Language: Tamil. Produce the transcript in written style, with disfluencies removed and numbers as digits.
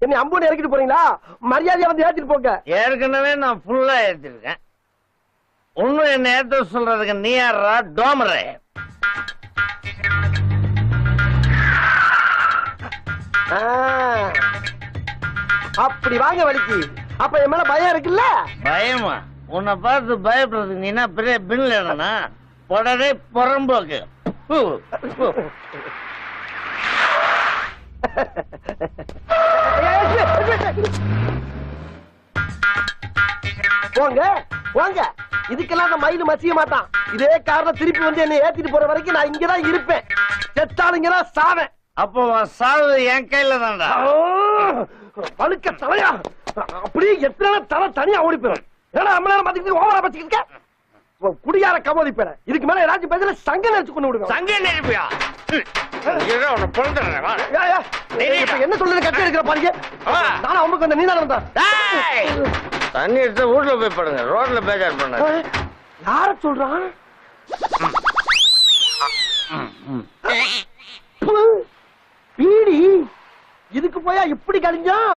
என்ன அம்பூனை இறக்கிட்டு போறீங்களா? மரியாதையா வந்து ஏத்திட்டு போங்க. ஏற்கனவே நான் ஃபுல்லா ஏத்திருக்கேன். ஒன்னும் என்ன ஏத்த சொல்றதுக்கு நீ யாரா டோமரே? அப்படி வாங்க வலிக்கு. அப்ப என் மேல பயம் இருக்குல்ல? பயமா? உன்னை பார்த்து பயப்படுறதுக்கு நீ என்ன பெரிய பின்ல என்னன்னா உடனே புறம்போக்கு. போங்க போங்க. இதுக்கெல்லாம் அந்த மயிலு மசிய மாட்டான். இதே காரணம் திருப்பி வந்து என்ன ஏத்திட்டு போற வரைக்கும் நான் இங்கதான் இருப்பேன். செத்தாலுங்கதான் சாவேன். அப்போ சாவு என் கையில தான்டா. பழுக்க தலையா அப்படியே எத்தனை தலை தனியா ஓடி போயிடும். ஏன்னா அம்ம நேரம் பாத்துக்கிட்டு ஓவரா பச்சுக்கிட்டு குடியார கமோதி பேர. இதுக்கு மேல ஏதாச்சும் பேசல சங்க நினைச்சு கொண்டு விடுங்க. சங்க நினைப்பியா? என்ன சொல்றது? கட்டி எடுக்கிற பாருங்க. நானும் அவனுக்கு வந்த நீதான் வந்தான். தண்ணி எடுத்து வீட்டுல போய் படுங்க. ரோட்ல பேஜார் பண்ண யார சொல்றான்? பீடி இதுக்கு போயா இப்படி கழிஞ்சா?